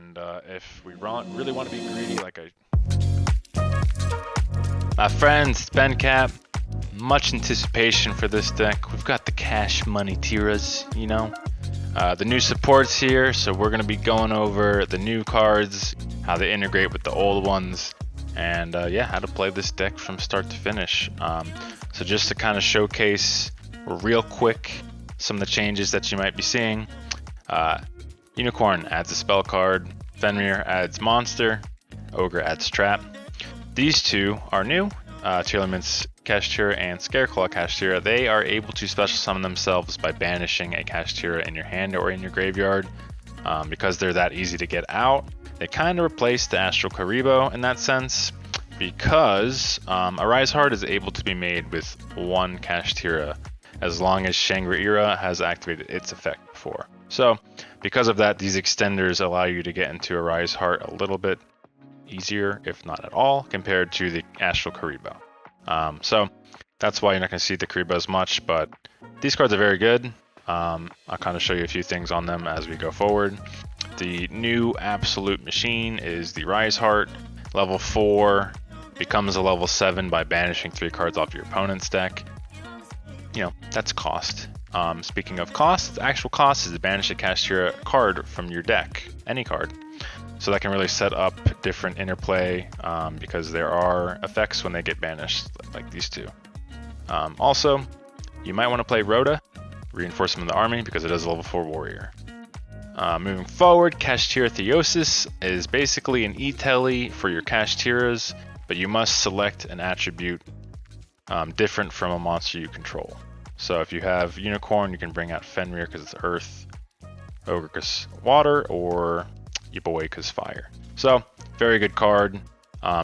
And if we really want to be greedy, like my friends, it's BenCappp. Much anticipation for this deck. We've got the cash money tiras, you know. The new supports here, so we're going to be going over the new cards, how they integrate with the old ones, and yeah, how to play this deck from start to finish. So just to kind of showcase real quick some of the changes that you might be seeing. Unicorn adds a spell card, Fenrir adds monster, Ogre adds trap. These two are new. Tearlaments Kashtira and Scareclaw Kashtira, they are able to special summon themselves by banishing a Kashtira in your hand or in your graveyard. Because they're that easy to get out, they kind of replace the Astral Karibo in that sense, because Arise-Heart is able to be made with one Kashtira as long as Shangri-Ira has activated its effect before. So because of that, these extenders allow you to get into Arise-Heart a little bit easier, if not at all, compared to the Astral Karibo. So that's why you're not going to see the Karibo as much, but these cards are very good. I'll kind of show you a few things on them as we go forward. The new absolute machine is the Riseheart. Level 4 becomes a level 7 by banishing 3 cards off your opponent's deck. You know, that's cost. Speaking of cost, the actual cost is to banish a Kashtira card from your deck, any card. So that can really set up different interplay because there are effects when they get banished, like these two. Also, you might want to play Rhoda, Reinforcement of the Army, because it is a level 4 warrior. Moving forward, Kashtiratheosis is basically an E-Telly for your Kashtiras, but you must select an attribute different from a monster you control. So if you have Unicorn, you can bring out Fenrir because it's Earth, Ogre because Water, or your boy because Fire. So very good card.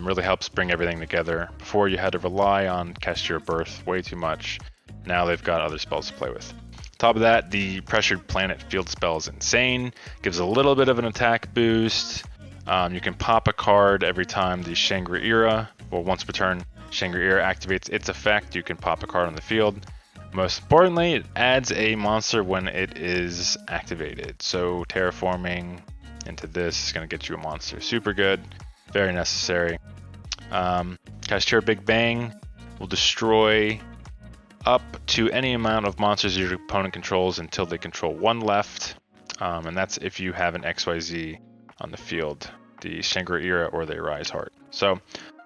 Really helps bring everything together. Before you had to rely on Kashtira Birth way too much. Now they've got other spells to play with. Top of that, the Pressured Planet Field spell is insane. Gives a little bit of an attack boost. You can pop a card every time the Shangri-Ira, well, once per turn, Shangri-Ira activates its effect, you can pop a card on the field. Most importantly, it adds a monster when it is activated. So terraforming into this is going to get you a monster. Super good, very necessary. Kashtira Big Bang will destroy up to any amount of monsters your opponent controls until they control one left. And that's if you have an XYZ on the field, the Shangri-Ira or the Arise-Heart. So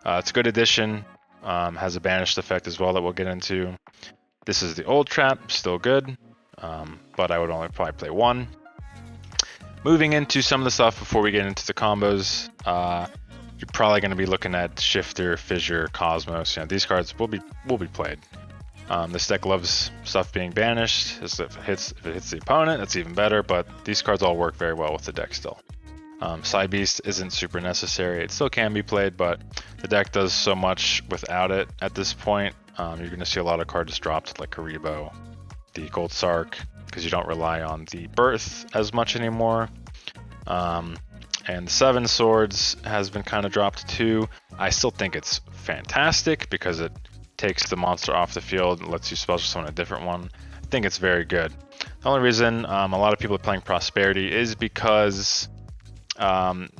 it's a good addition. Has a banished effect as well that we'll get into. This is the old trap, still good, but I would only probably play one. Moving into some of the stuff before we get into the combos, you're probably going to be looking at Shifter, Fissure, Cosmos. You know, these cards will be played. This deck loves stuff being banished. If it hits the opponent, that's even better, but these cards all work very well with the deck still. Side Beast isn't super necessary. It still can be played, but the deck does so much without it at this point. You're going to see a lot of cards dropped like Karibo, the Gold Sark, because you don't rely on the Birth as much anymore. And Seven Swords has been kind of dropped too. I still think it's fantastic because it takes the monster off the field and lets you special summon a different one. I think it's very good. The only reason a lot of people are playing Prosperity is because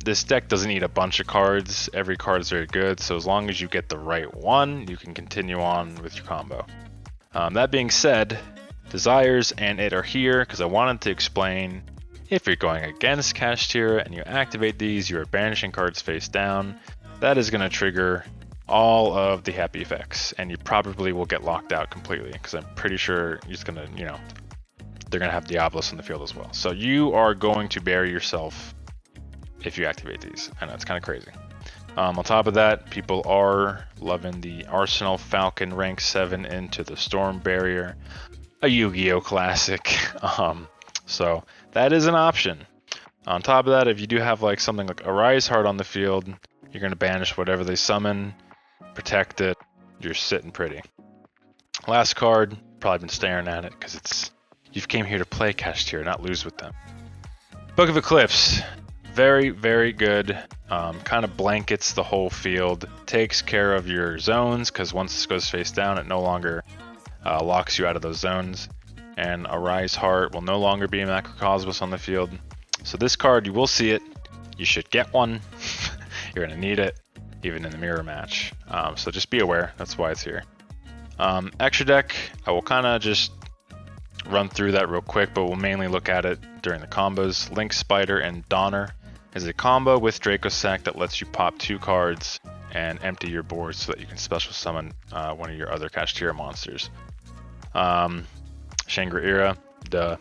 this deck doesn't need a bunch of cards. Every card is very good, so as long as you get the right one, you can continue on with your combo. That being said, Desires and It are here because I wanted to explain if you're going against Kashtira and you activate these, you are banishing cards face down. That is going to trigger all of the happy effects, and you probably will get locked out completely because I'm pretty sure you're just going to, you know, they're going to have Diablos in the field as well. So you are going to bury yourself if you activate these. I know it's kind of crazy. On top of that, people are loving the Arsenal Falcon rank 7 into the Storm Barrier, a Yu-Gi-Oh classic. So that is an option. On top of that, if you do have like something like Arise-Heart on the field, you're going to banish whatever they summon, protect it, you're sitting pretty. Last card, probably been staring at it because it's you came here to play Kashtira, not lose with them. Book of Eclipse. Very, very good. Kind of blankets the whole field. Takes care of your zones because once this goes face down, it no longer locks you out of those zones. And Arise-Heart will no longer be a Macrocosmos on the field. So this card, you will see it. You should get one. You're gonna need it, even in the mirror match. So just be aware, that's why it's here. Extra deck, I will kind of just run through that real quick, but we'll mainly look at it during the combos. Link Spider and Donner is a combo with Dracossack that lets you pop 2 cards and empty your board so that you can special summon one of your other Kashtira monsters. Shangri-Ira, the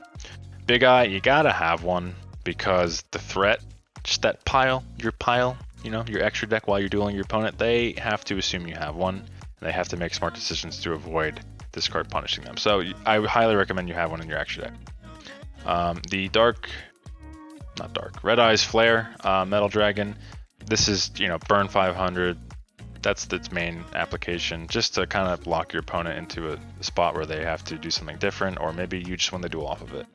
Big Eye, you gotta have one because the threat, just that pile, you know, your extra deck while you're dueling your opponent, they have to assume you have one. They have to make smart decisions to avoid this card punishing them. So I highly recommend you have one in your extra deck. The Red Eyes Flare, Metal Dragon. This is, you know, burn 500. That's its main application, just to kind of lock your opponent into a spot where they have to do something different, or maybe you just win the duel off of it.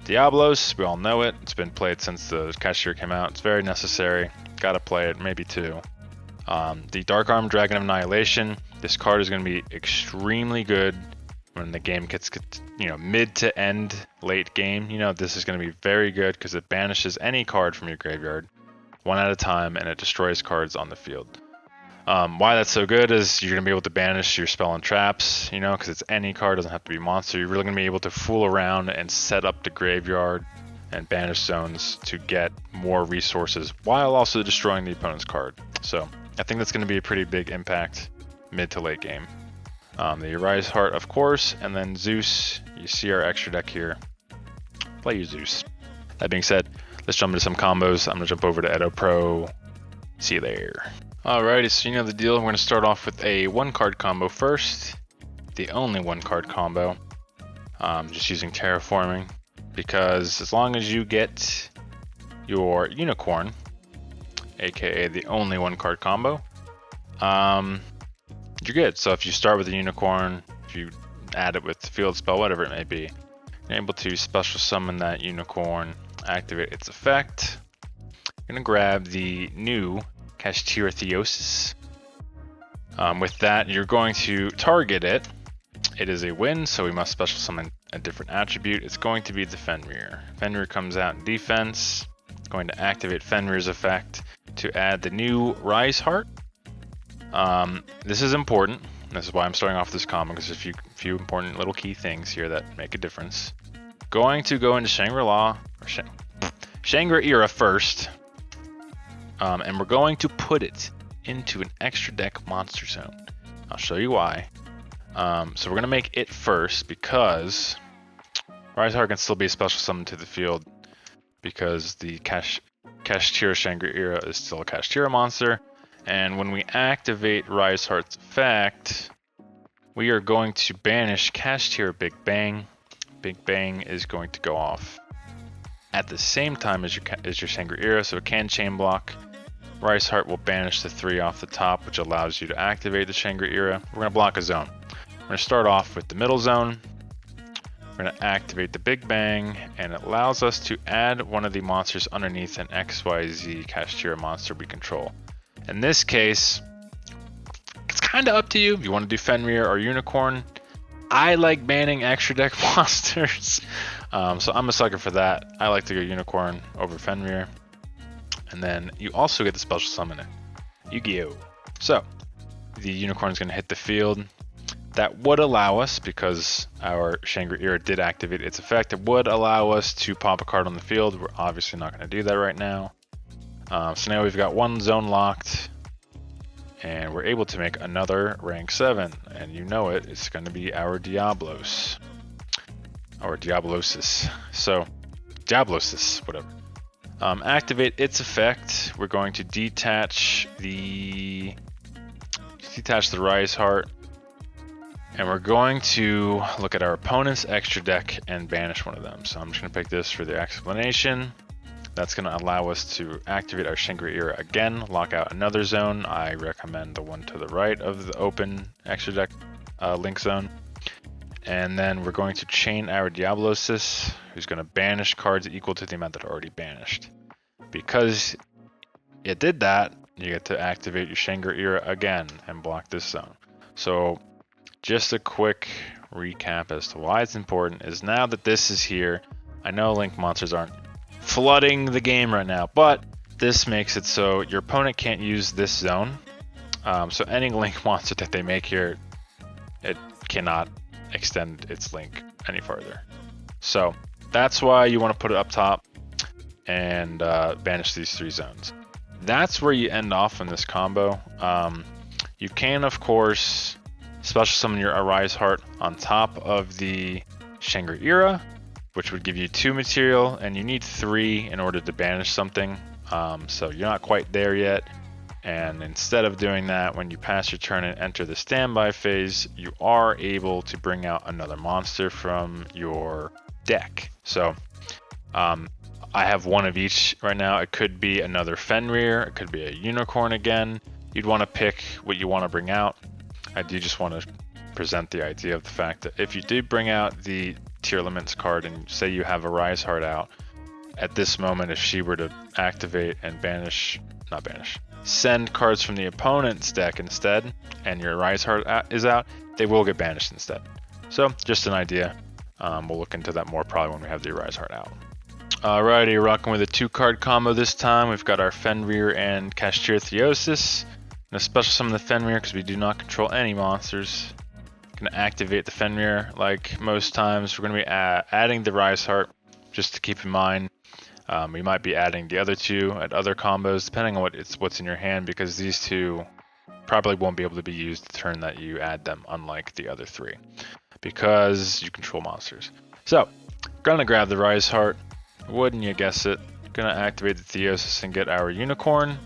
Diablos, we all know it. It's been played since the Kashtira came out. It's very necessary. Gotta play it, maybe 2. The Dark Arm Dragon of Annihilation. This card is going to be extremely good when the game gets, you know, mid to end late game. You know, this is going to be very good because it banishes any card from your graveyard one at a time, and it destroys cards on the field. Why that's so good is you're going to be able to banish your spell and traps, you know, because it's any card, doesn't have to be monster. You're really going to be able to fool around and set up the graveyard and banish zones to get more resources while also destroying the opponent's card. So I think that's going to be a pretty big impact mid to late game. The Arise-Heart, of course, and then Zeus. You see our extra deck here. Play your Zeus. That being said, let's jump into some combos. I'm going to jump over to Edo Pro. See you there. Alrighty, so you know the deal. We're going to start off with a 1-card combo first. The only 1-card combo. Just using Terraforming, because as long as you get your Unicorn, aka the only 1-card combo, you're good. So if you start with a Unicorn, if you add it with the field spell, whatever it may be, you're able to special summon that Unicorn, activate its effect. I'm going to grab the new Kashtiratheosis. With that, you're going to target it. It is a win, so we must special summon a different attribute. It's going to be the Fenrir. Fenrir comes out in defense. It's going to activate Fenrir's effect to add the new Riseheart. This is important. This is why I'm starting off this combo, because there's a few important little key things here that make a difference. Going to go into Shangri-Ira first. And we're going to put it into an extra deck monster zone. I'll show you why. So we're going to make it first because Riseheart can still be a special summon to the field because the Kashtira Shangri-Ira is still a Kashtira monster. And when we activate Riseheart's effect, we are going to banish Kashtira Big Bang. Big Bang is going to go off at the same time as your Shangri-Ira, so it can chain block. Riseheart will banish the 3 off the top, which allows you to activate the Shangri-Ira. We're going to block a zone. We're going to start off with the middle zone. We're going to activate the Big Bang, and it allows us to add one of the monsters underneath an XYZ Kashtira monster we control. In this case, it's kind of up to you if you want to do Fenrir or Unicorn. I like banning extra deck monsters, so I'm a sucker for that. I like to go Unicorn over Fenrir. And then you also get the special summon it, Yugioh. So the Unicorn is going to hit the field. That would allow us, because our Shangri-Ira did activate its effect, it would allow us to pop a card on the field. We're obviously not going to do that right now. So now we've got 1 zone locked, and we're able to make another rank 7. And you know it, it's going to be our Diablos. Or Diablosis. So, Diablosis, whatever. Activate its effect. We're going to detach the Riseheart, and we're going to look at our opponent's extra deck and banish one of them. So I'm just going to pick this for the explanation. That's going to allow us to activate our Shangri-Ira again, lock out another zone. I recommend the one to the right of the open extra deck link zone. And then we're going to chain our Diablosis, who's going to banish cards equal to the amount that are already banished. Because it did that, you get to activate your Shangri-Ira again and block this zone. So just a quick recap as to why it's important is now that this is here, I know Link monsters aren't flooding the game right now, but This makes it so your opponent can't use this zone. So any link monster that they make here, it cannot extend its link any further. So that's why you want to put it up top and banish these 3 zones. That's where you end off in this combo. You can, of course, special summon your Arise-Heart on top of the Shangri-Ira, which would give you 2 material, and you need 3 in order to banish something. So you're not quite there yet. And instead of doing that, when you pass your turn and enter the standby phase, you are able to bring out another monster from your deck. So I have one of each right now. It could be another Fenrir, it could be a unicorn again. You'd want to pick what you want to bring out. I do just want to present the idea of the fact that if you did bring out the Tearlaments card and say you have a Riseheart out, at this moment if she were to activate and send cards from the opponent's deck instead, and your Riseheart is out, they will get banished instead. So just an idea. We'll look into that more probably when we have the Arise-Heart out. Alrighty, rocking with a 2-card combo this time. We've got our Fenrir and Kashtiratheosis. Gonna special summon the Fenrir because we do not control any monsters. Gonna activate the Fenrir like most times. We're gonna be adding the Riseheart, just to keep in mind. We might be adding the other 2 at other combos, depending on what's in your hand, because these 2 probably won't be able to be used the turn that you add them, unlike the other 3, because you control monsters. So, gonna grab the Riseheart. Wouldn't you guess it? Gonna activate the Theosis and get our Unicorn,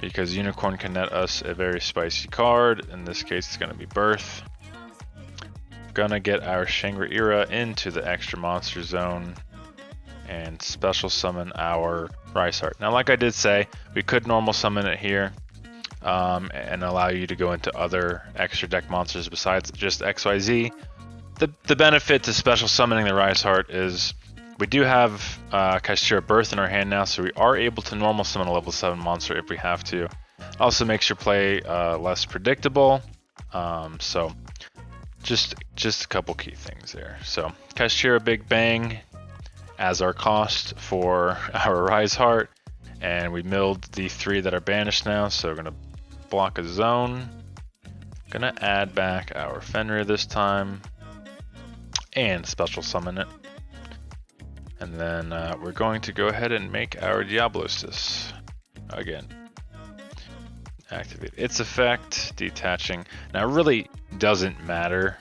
because Unicorn can net us a very spicy card. In this case, it's gonna be Birth. Gonna get our Shangri-Ira into the extra monster zone and special summon our Riseheart. Now, like I did say, we could normal summon it here and allow you to go into other extra deck monsters besides just XYZ. The benefit to special summoning the Riseheart is we do have Kashtira Birth in our hand now, so we are able to normal summon a level 7 monster if we have to. Also makes your play less predictable. So just a couple key things there. So Kashtira Big Bang as our cost for our Riseheart, and we milled the 3 that are banished now, so we're gonna block a zone. Gonna add back our Fenrir this time and special summon it. And then we're going to go ahead and make our Diablosis again. Activate its effect, detaching. Now it really doesn't matter.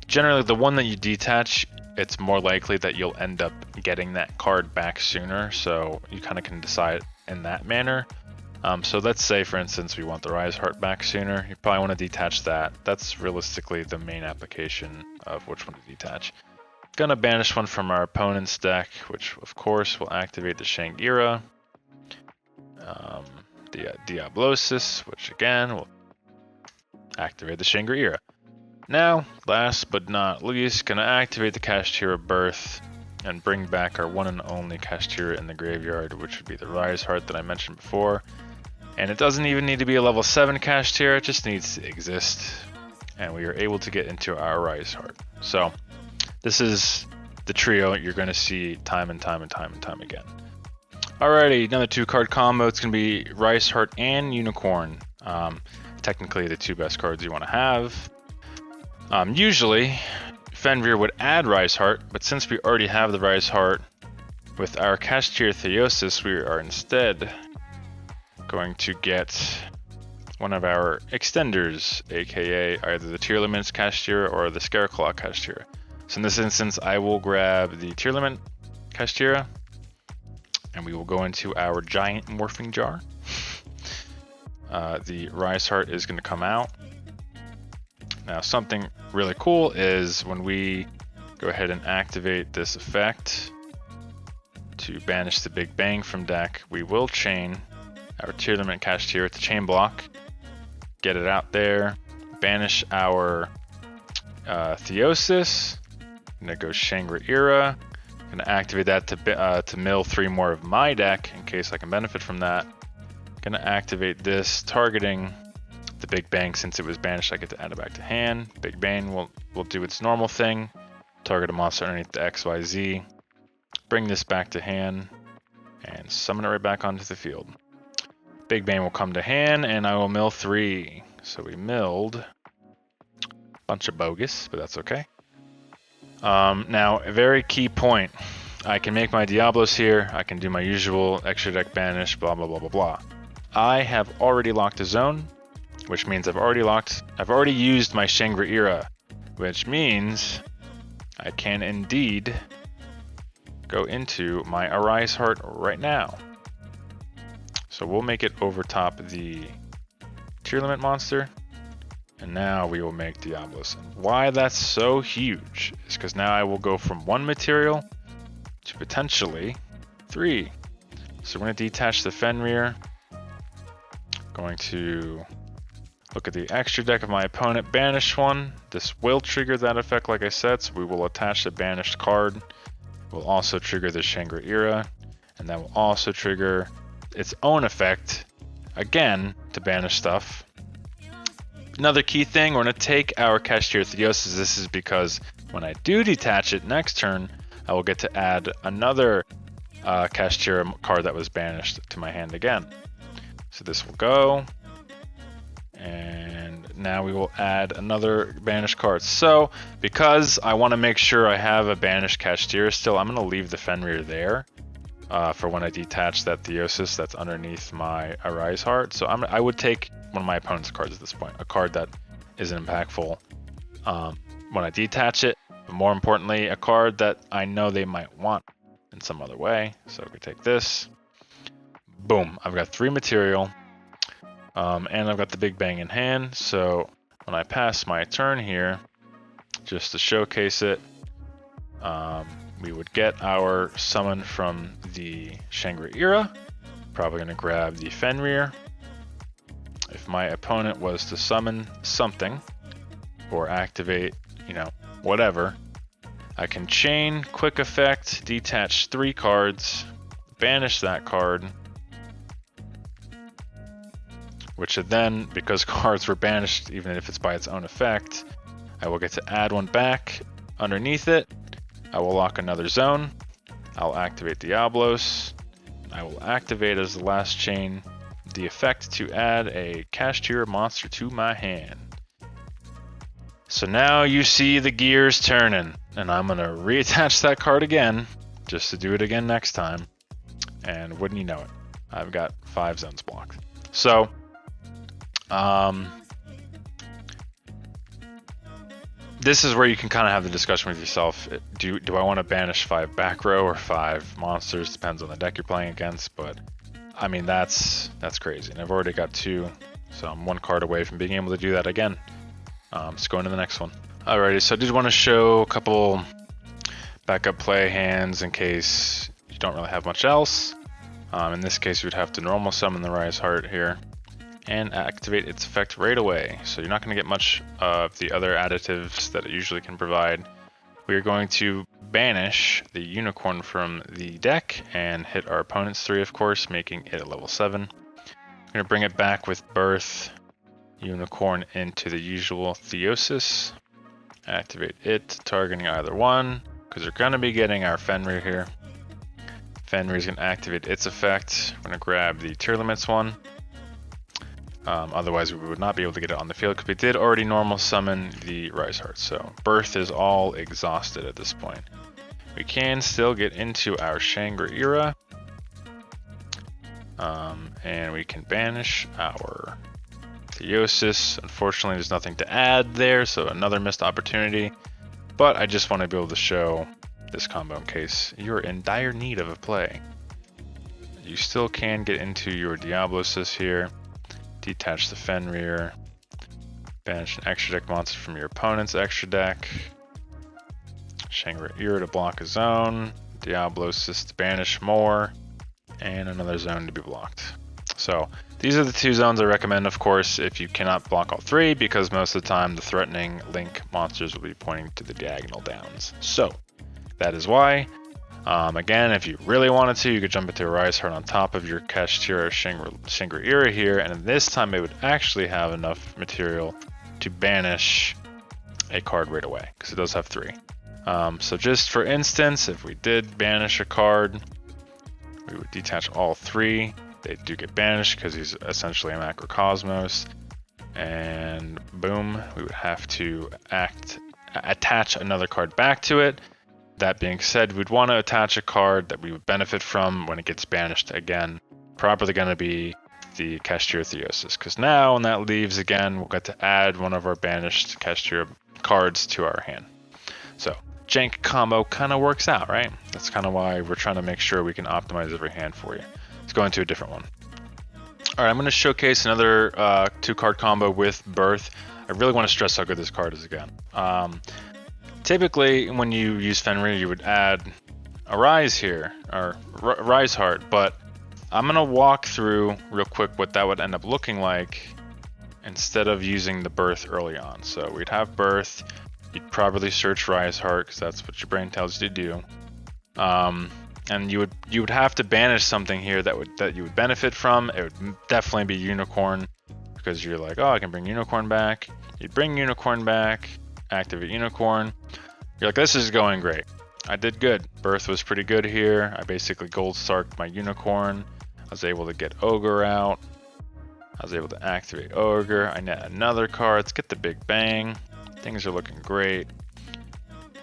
Generally the one that you detach, it's more likely that you'll end up getting that card back sooner, so you kind of can decide in that manner. So let's say, for instance, we want the Riseheart back sooner. You probably want to detach that. That's realistically the main application of which one to detach. Gonna banish one from our opponent's deck, which of course will activate the Shangri-Ira. The Diablosis, which again will activate the Shangri-Ira. Now, last but not least, gonna activate the Kashtira Birth and bring back our one and only Kashtira in the graveyard, which would be the Riseheart that I mentioned before. And it doesn't even need to be a level 7 Kashtira, it just needs to exist. And we are able to get into our Riseheart. So, this is the trio you're gonna see time and time again. Alrighty, another 2-card combo. It's gonna be Riseheart and Unicorn. Technically the 2 best cards you wanna have. Usually, Fenrir would add Riseheart, but since we already have the Riseheart with our Kashtiratheosis, we are instead going to get one of our extenders, aka either the Tearlament Kashtira or the Scareclaw Kashtira. So in this instance, I will grab the Tearlament Kashtira, and we will go into our giant morphing jar. The Riseheart is going to come out. Now, something really cool is when we go ahead and activate this effect to banish the Big Bang from deck, we will chain our Tearlament Kashtira to chain block, get it out there, banish our Theosis. I'm gonna go Shangri-Ira. Gonna activate that to mill 3 more of my deck in case I can benefit from that. Gonna activate this, targeting the Big Bang. Since it was banished, I get to add it back to hand. Big Bang will do its normal thing, target a monster underneath the XYZ, bring this back to hand, and summon it right back onto the field. Big Bang will come to hand, and I will mill 3. So we milled a bunch of bogus, but that's okay. Now, a very key point. I can make my Diablos here. I can do my usual extra deck banish, blah, blah, blah, blah, blah. I have already locked a zone, which means I've already used my Shangri-Ira, which means I can indeed go into my Arise-Heart right now. So we'll make it over top the Tearlament monster, and now we will make Diablos. Why that's so huge is because now I will go from 1 material to potentially 3. So we're going to detach the Fenrir. Going to look at the extra deck of my opponent, banish 1. This will trigger that effect, like I said, so we will attach the banished card. We'll also trigger the Shangri-Ira, and that will also trigger its own effect, again, to banish stuff. Another key thing, we're going to take our Kashtiratheosis. This is because when I do detach it next turn, I will get to add another Kashtira card that was banished to my hand again. So this will go, and now we will add another banished card. So because I want to make sure I have a banished Kashtira still, I'm going to leave the Fenrir there for when I detach that Theosis that's underneath my Arise-Heart. So I would take one of my opponent's cards at this point, a card that isn't impactful when I detach it, but more importantly, a card that I know they might want in some other way. So we take this. Boom, I've got 3 material, and I've got the Big Bang in hand. So when I pass my turn here, just to showcase it, we would get our summon from the Shangri-Ira. Probably going to grab the Fenrir. If my opponent was to summon something or activate, whatever, I can chain, quick effect, detach 3 cards, banish that card, which should then, because cards were banished, even if it's by its own effect, I will get to add 1 back underneath it. I will lock another zone. I'll activate Diablos. I will activate as the last chain the effect to add a Kashtira monster to my hand. So now you see the gears turning, and I'm going to reattach that card again just to do it again next time. And wouldn't you know it, I've got 5 zones blocked. So this is where you can kind of have the discussion with yourself. Do I want to banish 5 back row or 5 monsters? Depends on the deck you're playing against, but I mean, that's crazy. And I've already got 2, so I'm 1 card away from being able to do that again. Let's go into the next one. Alrighty, so I did want to show a couple backup play hands in case you don't really have much else. In this case, you would have to normal summon the Riseheart here and activate its effect right away. So you're not going to get much of the other additives that it usually can provide. We are going to banish the unicorn from the deck and hit our opponent's 3, of course, making it a level 7. We're going to bring it back with Birth Unicorn into the usual Theosis. Activate it, targeting either one, because we're going to be getting our Fenrir here. Fenrir is going to activate its effect. We're going to grab the Tearlaments one. Otherwise, we would not be able to get it on the field because we did already normal summon the Riseheart. So Birth is all exhausted at this point. We can still get into our Shangri-Ira. And we can banish our Theosis. Unfortunately, there's nothing to add there, so another missed opportunity. But I just want to be able to show this combo in case you're in dire need of a play. You still can get into your Diablosis here. Detach the Fenrir, banish an extra deck monster from your opponent's extra deck, Shangri-Ira to block a zone, Diablosis to banish more, and another zone to be blocked. So these are the 2 zones I recommend, of course, if you cannot block all 3, because most of the time the threatening link monsters will be pointing to the diagonal downs. So that is why. Again, if you really wanted to, you could jump into Arise-Heart on top of your Kashtira Shangri-Ira here, and this time it would actually have enough material to banish a card right away, because it does have 3. So just for instance, if we did banish a card, We would detach all 3. They do get banished because he's essentially a macrocosmos. And boom, we would have to attach another card back to it. That being said, we'd want to attach a card that we would benefit from when it gets banished again. Probably going to be the Kashtiratheosis, because now when that leaves again, we'll get to add one of our banished Kashtira cards to our hand. So jank combo kind of works out, right? That's kind of why we're trying to make sure we can optimize every hand for you. Let's go into a different one. All right, I'm going to showcase another 2-card combo with Birth. I really want to stress how good this card is again. Typically, when you use Fenrir, you would add Arise here, or Riseheart, but I'm going to walk through real quick what that would end up looking like instead of using the Birth early on. So we'd have Birth, you'd probably search Riseheart because that's what your brain tells you to do. And you would have to banish something here that you would benefit from. It would definitely be Unicorn, because you're like, oh, I can bring Unicorn back. You'd bring Unicorn back, activate Unicorn. You're like, this is going great. I did good. Birth was pretty good here. I basically gold sarked my Unicorn. I was able to get Ogre out. I was able to activate Ogre. I net another card. Let's get the big bang. Things are looking great.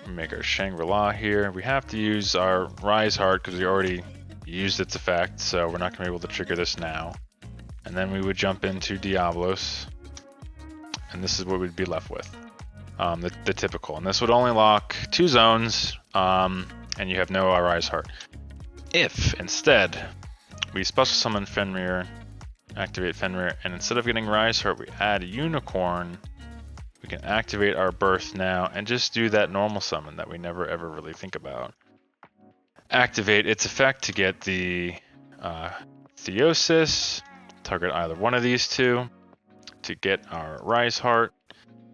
Make our Shangri-La here. We have to use our Riseheart because we already used its effect, so we're not going to be able to trigger this now. And then we would jump into Diablos, and this is what we'd be left with. The typical. And this would only lock 2 zones, and you have no Arise-Heart. If, instead, we special summon Fenrir, activate Fenrir, and instead of getting Riseheart, we add a Unicorn, we can activate our Birth now and just do that normal summon that we never ever really think about. Activate its effect to get the Theosis, target either one of these 2 to get our Riseheart,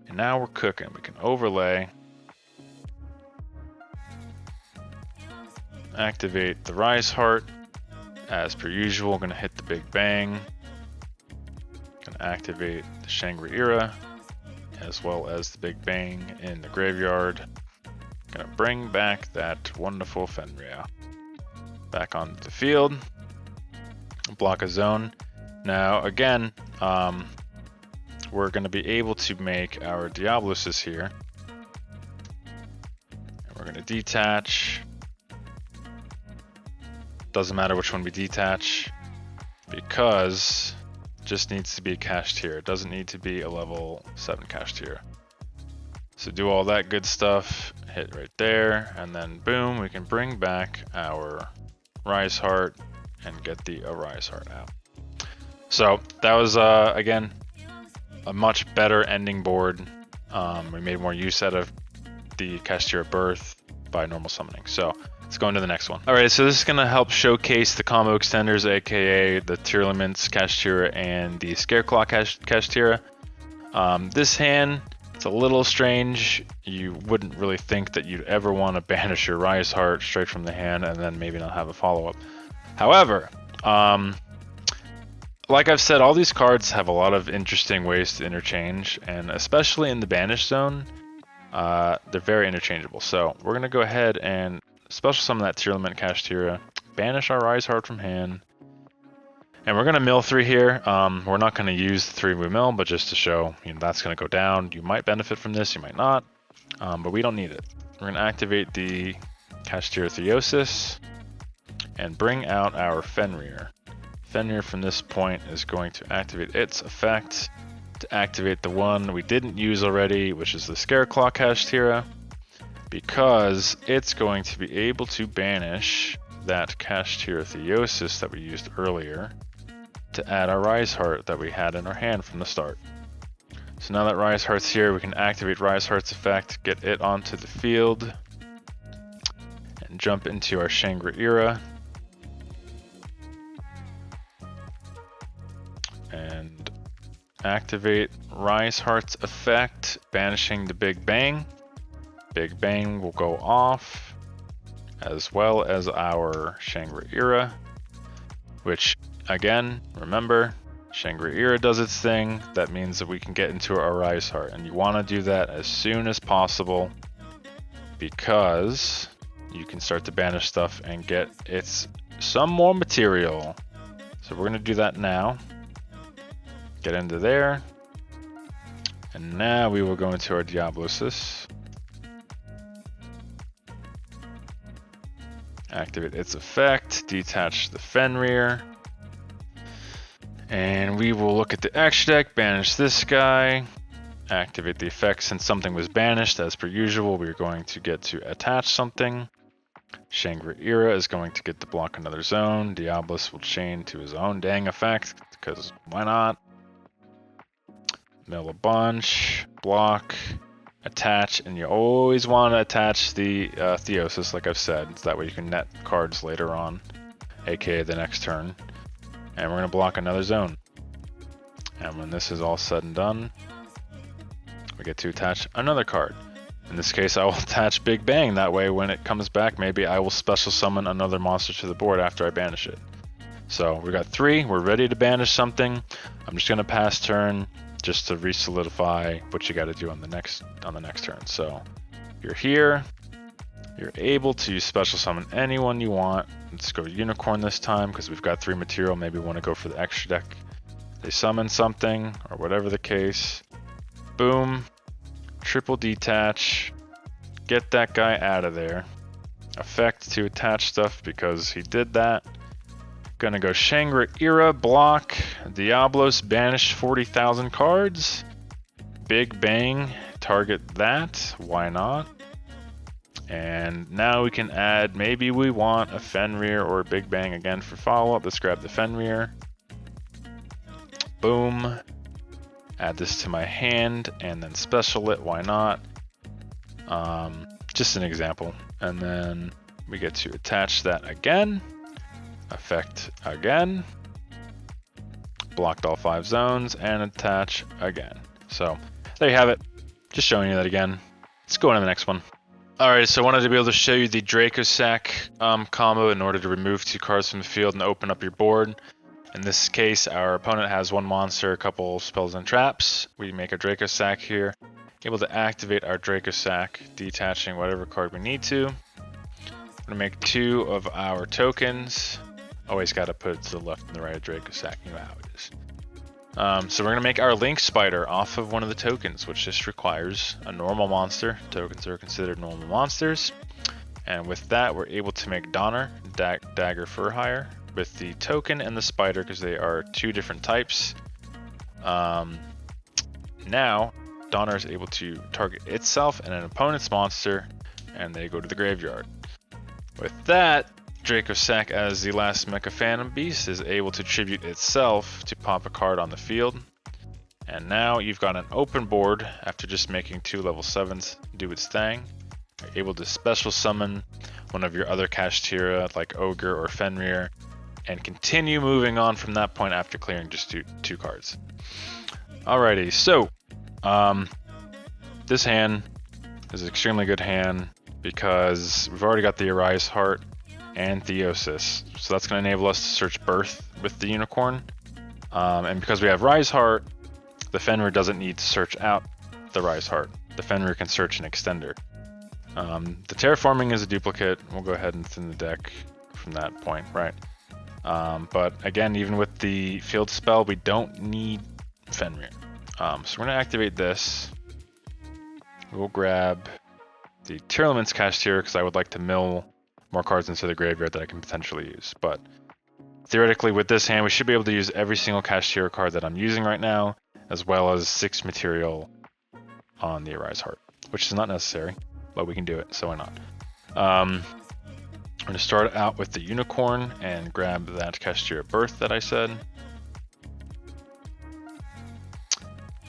and now we're cooking. We can overlay, activate the Riseheart. As per usual, gonna hit the big bang, gonna activate the Shangri-La, as well as the big bang in the graveyard. Gonna bring back that wonderful Fenrir back onto the field, block a zone. Now again, we're gonna be able to make our Diabloses here, and we're gonna detach. Doesn't matter which one we detach, because just needs to be a Kashtira. It doesn't need to be a level 7 Kashtira. So do all that good stuff, hit right there, and then boom, we can bring back our Riseheart and get the Arise-Heart out. So that was, again, a much better ending board. We made more use out of the Kashtira Birth by normal summoning. So let's go into the next one. All right, so this is gonna help showcase the combo extenders, aka the Tearlaments Kashtira and the Scareclaw Kashtira. This hand, it's a little strange. You wouldn't really think that you'd ever want to banish your Riseheart straight from the hand and then maybe not have a follow-up. However, like I've said, all these cards have a lot of interesting ways to interchange, and especially in the banish zone, they're very interchangeable. So we're gonna go ahead and special summon that Tearlament Kashtira, banish our Riseheart from hand, and we're gonna mill 3 here. We're not gonna use the 3 we mill, but just to show, that's gonna go down. You might benefit from this, you might not, but we don't need it. We're gonna activate the Kashtiratheosis and bring out our Fenrir. Fenrir from this point is going to activate its effect to activate the one we didn't use already, which is the Scareclaw Kashtira, because it's going to be able to banish that Kashtiratheosis that we used earlier to add our Riseheart that we had in our hand from the start. So now that Riseheart's here, we can activate Riseheart's effect, get it onto the field, and jump into our Shangri-La. And activate Riseheart's effect, banishing the Big Bang. Big Bang will go off, as well as our Shangri-La, which, again, remember, Shangri-La does its thing. That means that we can get into our Arise-Heart, and you want to do that as soon as possible, because you can start to banish stuff and get its some more material. So we're gonna do that now. Get into there. And now we will go into our Diablosis. Activate its effect, detach the Fenrir. And we will look at the extra deck, banish this guy. Activate the effect. Since something was banished, as per usual, we're going to get to attach something. Shangri-Ira is going to get to block another zone. Diablos will chain to his own dang effect, because why not? Mill a bunch, block, attach, and you always want to attach the Theosis, like I've said, so that way you can net cards later on, aka the next turn. And we're going to block another zone. And when this is all said and done, we get to attach another card. In this case, I will attach Big Bang. That way, when it comes back, maybe I will special summon another monster to the board after I banish it. So we got 3. We're ready to banish something. I'm just going to pass turn just to re-solidify what you got to do on the next turn. So you're here. You're able to special summon anyone you want. Let's go Unicorn this time because we've got 3 material. Maybe we want to go for the extra deck. They summon something or whatever the case. Boom. Triple detach. Get that guy out of there. Effect to attach stuff because he did that. Gonna go Shangri-Ira, block. Diablos, banish 40,000 cards. Big Bang, target that. Why not? And now we can add, maybe we want a Fenrir or a Big Bang again for follow-up. Let's grab the Fenrir. Boom. Add this to my hand and then special it, why not? Just an example. And then we get to attach that again. Effect again. Blocked all 5 zones and attach again. So there you have it. Just showing you that again. Let's go on to the next one. Alright, so I wanted to be able to show you the Dracossack combo in order to remove 2 cards from the field and open up your board. In this case, our opponent has 1 monster, a couple spells and traps. We make a Dracossack here, able to activate our Dracossack, detaching whatever card we need to. We're gonna make 2 of our tokens. Always gotta put it to the left and the right of Dracossack, you know how it is. So we're gonna make our Link Spider off of one of the tokens, which just requires a normal monster. Tokens are considered normal monsters. And with that, we're able to make Donner, Dagger for Hire, with the token and the spider because they are 2 different types. Now, Donner is able to target itself and an opponent's monster, and they go to the graveyard. With that, Dracossack, as the last Mecha Phantom Beast, is able to tribute itself to pop a card on the field. And now you've got an open board after just making 2 level 7s do its thing. You're able to special summon one of your other Kashtira, like Ogre or Fenrir, and continue moving on from that point after clearing just two cards. Alrighty, so this hand is an extremely good hand because we've already got the Arise-Heart and Theosis, so that's going to enable us to search Birth with the Unicorn. And because we have Riseheart, the Fenrir doesn't need to search out the Riseheart. The Fenrir can search an extender. The Terraforming is a duplicate. We'll go ahead and thin the deck from that point, right? But again, even with the field spell, we don't need Fenrir. So we're going to activate this. We'll grab the Tearlaments Kashtira because I would like to mill more cards into the graveyard that I can potentially use. But theoretically, with this hand, we should be able to use every single Kashtira card that I'm using right now, as well as 6 material on the Arise-Heart, which is not necessary, but we can do it, so why not? I'm going to start out with the Unicorn and grab that Kashtira Birth that I said.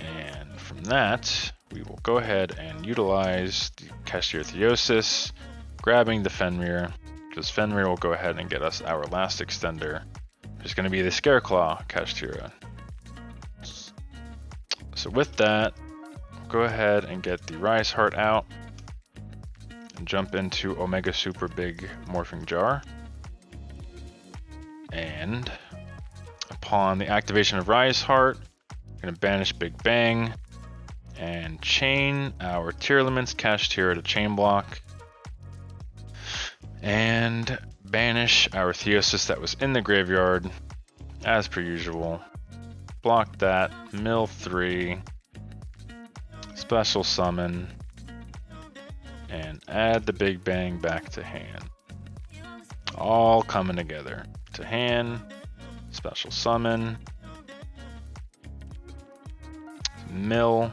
And from that, we will go ahead and utilize the Kashtiratheosis, grabbing the Fenrir, because Fenrir will go ahead and get us our last extender, which is going to be the Scareclaw Kashtira. So with that, we'll go ahead and get the Riseheart out and jump into Omega Super Big Morphing Jar. And upon the activation of Riseheart, we're going to banish Big Bang and chain our Tearlaments Kashtira to chain block. And banish our Theosis that was in the graveyard, as per usual. Block that, mill 3, special summon, and add the Big Bang back to hand. All coming together. To hand, special summon, mill,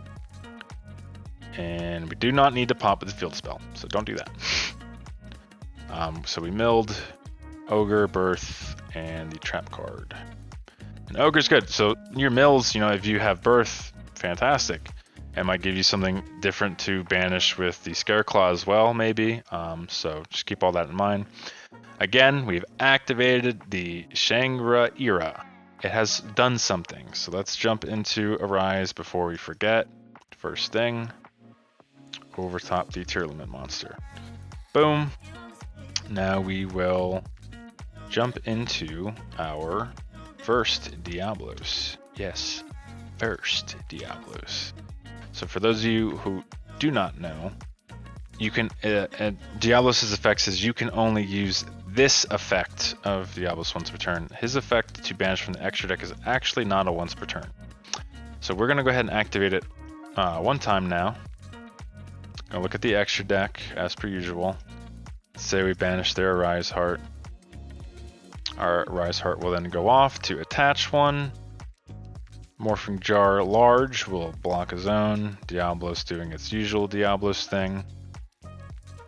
and we do not need to pop with the field spell, so don't do that. So we milled Ogre, Birth, and the trap card. And Ogre's good. So your mills, if you have Birth, fantastic. It might give you something different to banish with the Scareclaw as well, maybe. So just keep all that in mind. Again, we've activated the Shangri-Era. It has done something. So let's jump into Arise before we forget. First thing, overtop the Tearlament monster. Boom. Now we will jump into our first Diablos. Yes, first Diablos. So for those of you who do not know, you can Diablos' effects is you can only use this effect of Diablos once per turn. His effect to banish from the extra deck is actually not a once per turn. So we're gonna go ahead and activate it one time now. Gonna look at the extra deck as per usual. Say we banish their Arise-Heart. Our Riseheart will then go off to attach one. Morphing Jar Large will block a zone. Diablos doing its usual Diablos thing.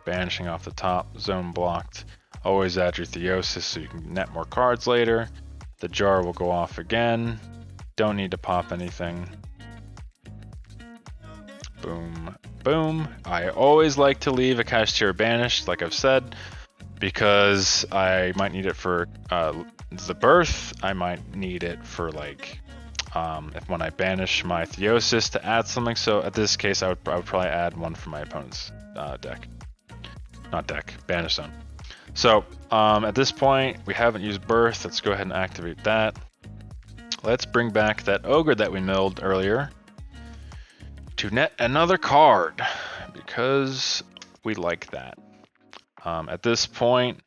Banishing off the top, zone blocked. Always add your Theosis so you can net more cards later. The jar will go off again. Don't need to pop anything. Boom, boom. I always like to leave a Kashtira banished, like I've said, because I might need it for the birth. I might need it for if when I banish my Theosis to add something. So at this case, I would probably add one from my opponent's deck. Not deck, banish zone. So at this point, we haven't used birth. Let's go ahead and activate that. Let's bring back that ogre that we milled earlier to net another card because we like that. At this point,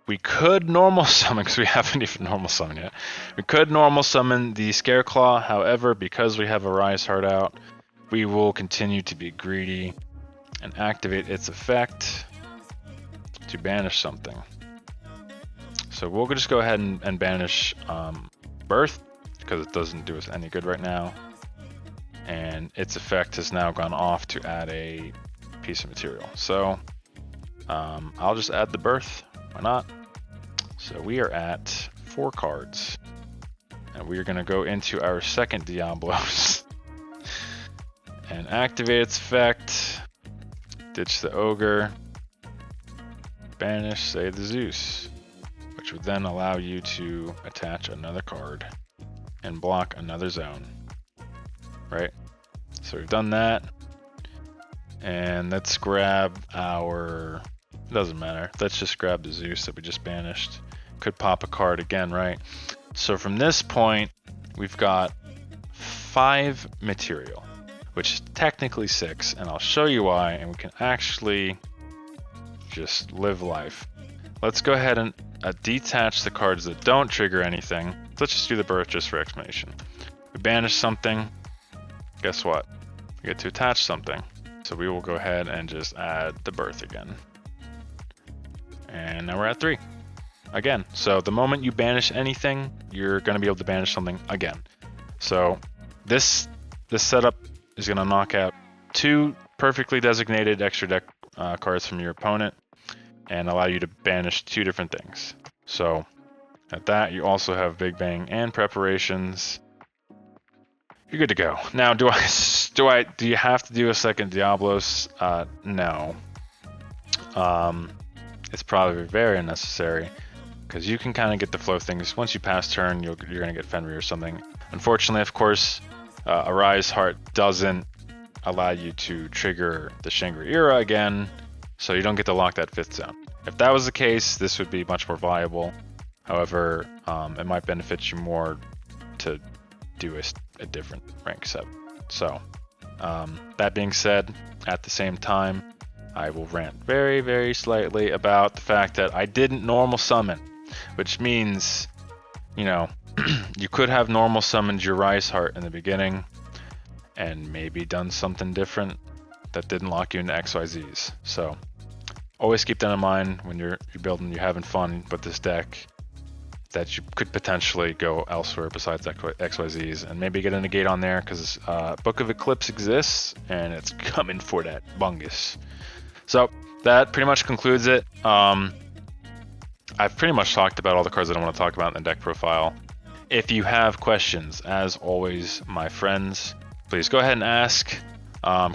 we could normal summon, because we haven't even normal summoned yet. We could normal summon the Scareclaw. However, because we have a Riseheart out, we will continue to be greedy and activate its effect to banish something. So we'll just go ahead and banish Birth, because it doesn't do us any good right now. And its effect has now gone off to add a piece of material. So I'll just add the Birth. Why not? So we are at 4 cards. And we are going to go into our second Diablos and activate its effect. Ditch the Ogre. Banish, say the Zeus, which would then allow you to attach another card and block another zone. Right? So we've done that. And let's grab our... It doesn't matter. Let's just grab the Zeus that we just banished. Could pop a card again, right? So from this point, we've got 5 material, which is technically 6, and I'll show you why, and we can actually just live life. Let's go ahead and detach the cards that don't trigger anything. Let's just do the birth just for explanation. We banish something. Guess what? We get to attach something. So we will go ahead and just add the birth again. And now we're at 3. Again, so the moment you banish anything, you're going to be able to banish something again. So this setup is going to knock out 2 perfectly designated extra deck cards from your opponent and allow you to banish 2 different things. So at that, you also have Big Bang and preparations. You're good to go. Now, do you have to do a second Diablos? No. It's probably very unnecessary because you can kind of get the flow things. Once you pass turn, you're going to get Fenrir or something. Unfortunately, of course, Arise-Heart doesn't allow you to trigger the Shangri-Era again, so you don't get to lock that 5th zone. If that was the case, this would be much more viable. However, it might benefit you more to do a different rank set. So, that being said, at the same time, I will rant very, very slightly about the fact that I didn't normal summon, which means, you know, you could have normal summoned your Riseheart in the beginning and maybe done something different that didn't lock you into XYZs. So always keep that in mind when you're building, you're having fun with this deck, that you could potentially go elsewhere besides XYZs and maybe get a negate on there, because Book of Eclipse exists and it's coming for that bungus. So that pretty much concludes it. I've pretty much talked about all the cards that I want to talk about in the deck profile. If you have questions, as always, my friends, please go ahead and ask,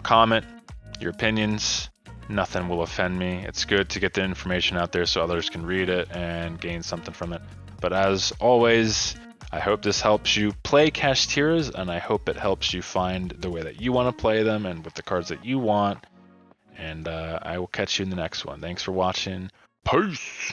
comment your opinions. Nothing will offend me. It's good to get the information out there so others can read it and gain something from it. But as always, I hope this helps you play Kashtiras, and I hope it helps you find the way that you want to play them and with the cards that you want. And I will catch you in the next one. Thanks for watching. Peace!